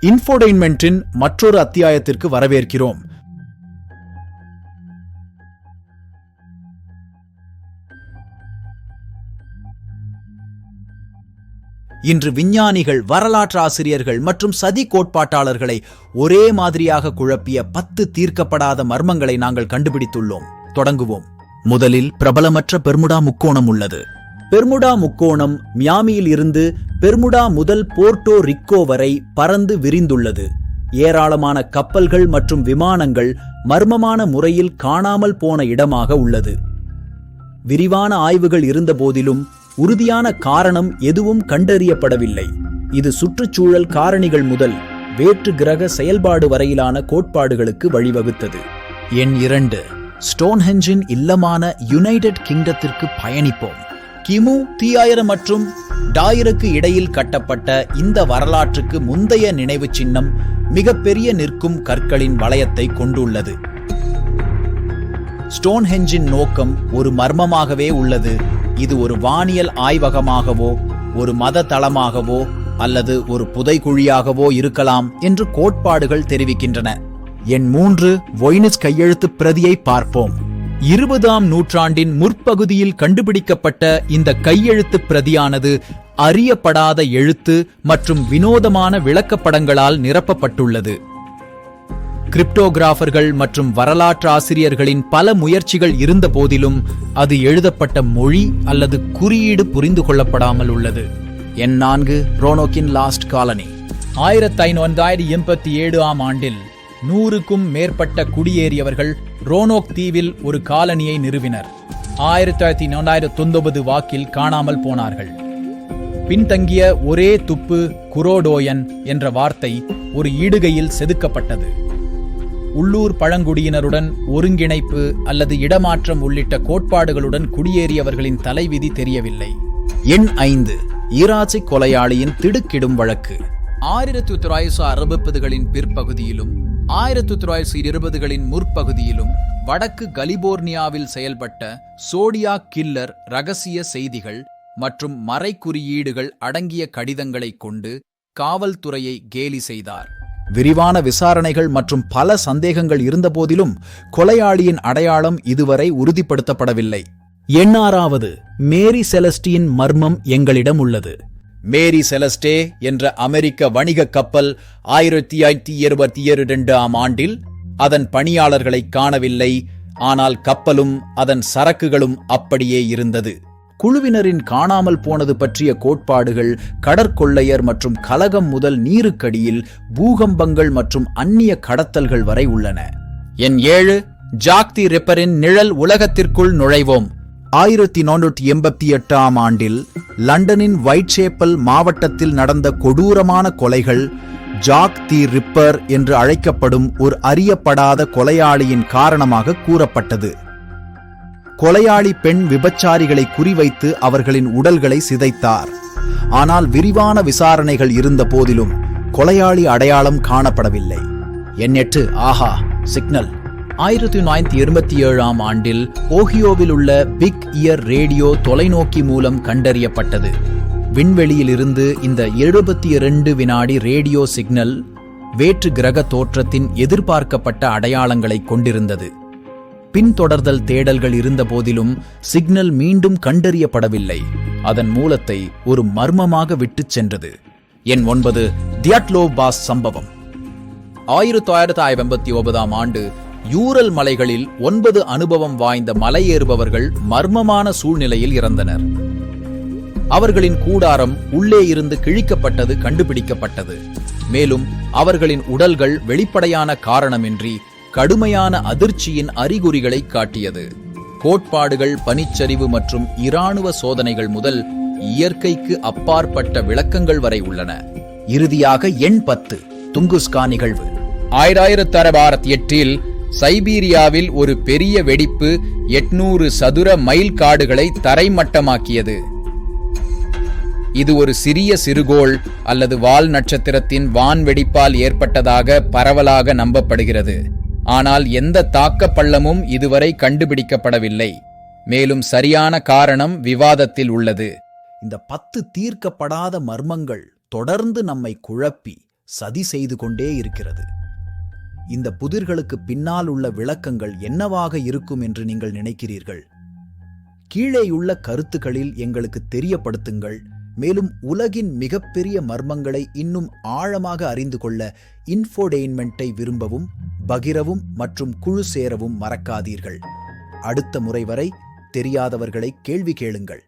இன்ஃபோடெயின்மென்ட்டின் மற்றொரு அத்தியாயத்திற்கு வரவேற்கிறோம். இன்று விஞ்ஞானிகள், வரலாற்றாசிரியர்கள் மற்றும் சதி கோட்பாட்டாளர்களை ஒரே மாதிரியாக குழப்பிய 10 தீர்க்கப்படாத மர்மங்களை நாங்கள் கண்டுபிடித்துள்ளோம். தொடங்குவோம். முதலில் பிரபலமற்ற பெர்முடா முக்கோணம் உள்ளது. பெர்முடா முக்கோணம் மியாமியில் இருந்து பெர்முடா முதல் போர்ட்டோ ரிக்கோ வரை பறந்து விரிந்துள்ளது. ஏராளமான கப்பல்கள் மற்றும் விமானங்கள் மர்மமான முறையில் காணாமல் போன இடமாக உள்ளது. விரிவான ஆய்வுகள் இருந்தபோதிலும் உறுதியான காரணம் எதுவும் கண்டறியப்படவில்லை. இது சுற்றுச்சூழல் காரணிகள் முதல் வேற்று கிரக செயல்பாடு வரையிலான கோட்பாடுகளுக்கு வழிவகுத்தது. எண் 2. ஸ்டோன்ஹெஞ்சின் இல்லமான யுனைடெட் கிங்டத்திற்கு பயணிப்போம். கிமு 3000 மற்றும் 1000க்கு இடையில் கட்டப்பட்ட இந்த வரலாற்றுக்கு முந்தைய நினைவு சின்னம் மிகப்பெரிய நிற்கும் கற்களின் வளையத்தை கொண்டுள்ளது. ஸ்டோன்ஹெஞ்சின் நோக்கம் ஒரு மர்மமாகவே உள்ளது. இது ஒரு வானியல் ஆய்வகமாகவோ, ஒரு மத தளமாகவோ அல்லது ஒரு புதைகுழியாகவோ இருக்கலாம் என்று கோட்பாடுகள் தெரிவிக்கின்றன. எண் 3. வோய்னிஸ் கையெழுத்து பிரதியை பார்ப்போம். 20ஆம் நூற்றாண்டின் முற்பகுதியில் கண்டுபிடிக்கப்பட்ட இந்த கையெழுத்து பிரதியானது அறியப்படாத எழுத்து மற்றும் வினோதமான விளக்கப்படங்களால் நிரப்பப்பட்டுள்ளது. கிரிப்டோகிராஃபர்கள் மற்றும் வரலாற்று ஆசிரியர்களின் பல முயற்சிகள் இருந்த போதிலும் அது எழுதப்பட்ட மொழி அல்லது குறியீடு புரிந்து கொள்ளப்படாமல் உள்ளது. எண் 4. ரோனோக்கின் லாஸ்ட் காலனி. 1587ஆம் ஆண்டில் 100க்கும் மேற்பட்ட குடியேறியவர்கள் ரோனோக் தீவில் ஒரு காலனியை நிறுவினர். 1909 வாக்கில் காணாமல் போனார்கள். பின்தங்கிய ஒரே துப்பு குரோடோயன் என்ற வார்த்தை ஒரு இடுகையில் செதுக்கப்பட்டது. உள்ளூர் பழங்குடியினருடன் ஒருங்கிணைப்பு அல்லது இடமாற்றம் உள்ளிட்ட கோட்பாடுகளுடன் குடியேறியவர்களின் தலைவிதி தெரியவில்லை. எண் 5. ஈராச்சி கொலையாளியின் திடுக்கிடும் வழக்கு. 1960களின் பிற்பகுதியிலும் 1920களின் முற்பகுதியிலும் வடக்கு கலிபோர்னியாவில் செயல்பட்ட சோடியாக் கில்லர் ரகசிய செய்திகள் மற்றும் மறைக்குறியீடுகள் அடங்கிய கடிதங்களை கொண்டு காவல்துறையை கேலி செய்தார். விரிவான விசாரணைகள் மற்றும் பல சந்தேகங்கள் இருந்தபோதிலும் கொலையாளியின் அடையாளம் இதுவரை உறுதிப்படுத்தப்படவில்லை. எண் 6. மேரி செலஸ்டியின் மர்மம் எங்களிடம் உள்ளது. மேரி செலஸ்டே என்ற அமெரிக்க வணிக கப்பல் 1522ஆம் ஆண்டில் அதன் பணியாளர்களை காணவில்லை. ஆனால் கப்பலும் அதன் சரக்குகளும் அப்படியே இருந்தது. குழுவினரின் காணாமல் போனது பற்றிய கோட்பாடுகள் கடற்கொள்ளையர் மற்றும் கலகம் முதல் நீருக்கடியில் பூகம்பங்கள் மற்றும் அந்நிய கடத்தல்கள் வரை உள்ளன. எண் 7. ஜாக் தி ரிப்பரின் நிழல் உலகத்திற்குள் நுழைவோம். 1488ஆம் ஆண்டில் லண்டனின் வைட்சேப்பல் மாவட்டத்தில் நடந்த கொடூரமான கொலைகள் ஜாக் தி ரிப்பர் என்று அழைக்கப்படும் ஒரு அறியப்படாத கொலையாளியின் காரணமாக கூறப்பட்டது. கொலையாளி பெண் விபச்சாரிகளை குறிவைத்து அவர்களின் உடல்களை சிதைத்தார். ஆனால் விரிவான விசாரணைகள் இருந்த போதிலும் கொலையாளி அடையாளம் காணப்படவில்லை. எண் 8. ஆஹா சிக்னல். 1987ஆம் ஆண்டில் ஓஹியோவில் உள்ள பிக் இயர் ரேடியோ தொலைநோக்கி மூலம் கண்டறியப்பட்டது. விண்வெளியில் இருந்து இந்த 72 வினாடி ரேடியோ சிக்னல் வேற்று கிரக தோற்றத்தின் எதிர்பார்க்கப்பட்ட அடையாளங்களை கொண்டிருந்தது. பின்தொடர்தல் தேடல்கள் இருந்த போதிலும் சிக்னல் மீண்டும் கண்டறியப்படவில்லை. அதன் மூலத்தை ஒரு மர்மமாக விட்டுச் சென்றது. எண் 9. தியட்லோவ் பாஸ் சம்பவம். 1959ஆம் ஆண்டு யூரல் மலைகளில் 9 அனுபவம் வாய்ந்த மலையேறுபவர்கள் மர்மமான சூழ்நிலையில் இறந்தனர். அவர்களின் கூடாரம் உள்ளே இருந்து கிழிக்கப்பட்டது கண்டுபிடிக்கப்பட்டது. மேலும் அவர்களின் உடல்கள் வெளிப்படையான காரணமின்றி கடுமையான அதிர்ச்சியின் அறிகுறிகளை காட்டியது. கோட்பாடுகள், பனிச்சரிவு மற்றும் இராணுவ சோதனைகள் முதல் இயற்கைக்கு அப்பாற்பட்ட விளக்கங்கள் வரை உள்ளன. இறுதியாக எண் 10. துங்குஸ்கா நிகழ்வு. 1968இல் சைபீரியாவில் ஒரு பெரிய வெடிப்பு 800 சதுர மைல் காடுகளை தரைமட்டமாக்கியது. இது ஒரு சிறிய சிறுகோள் அல்லது வால் நட்சத்திரத்தின் வான்வெடிப்பால் ஏற்பட்டதாக பரவலாக நம்பப்படுகிறது. ஆனால் எந்த தாக்க பள்ளமும் இதுவரை கண்டுபிடிக்கப்படவில்லை. மேலும் சரியான காரணம் விவாதத்தில் உள்ளது. இந்த 10 தீர்க்கப்படாத மர்மங்கள் தொடர்ந்து நம்மை குழப்பி சதி செய்து கொண்டே இருக்கிறது. இந்த புதிர்களுக்கு பின்னால் உள்ள விளக்கங்கள் என்னவாக இருக்கும் என்று நீங்கள் நினைக்கிறீர்கள்? கீழேயுள்ள கருத்துக்களில் எங்களுக்கு தெரியப்படுத்துங்கள். மேலும் உலகின் மிகப்பெரிய மர்மங்களை இன்னும் ஆழமாக அறிந்து கொள்ள இன்ஃபோடெயின்மெண்ட்டை விரும்பவும், பகிரவும் மற்றும் குழு சேரவும் மறக்காதீர்கள். அடுத்த முறை வரை தெரியாதவர்களை கேள்வி கேளுங்கள்.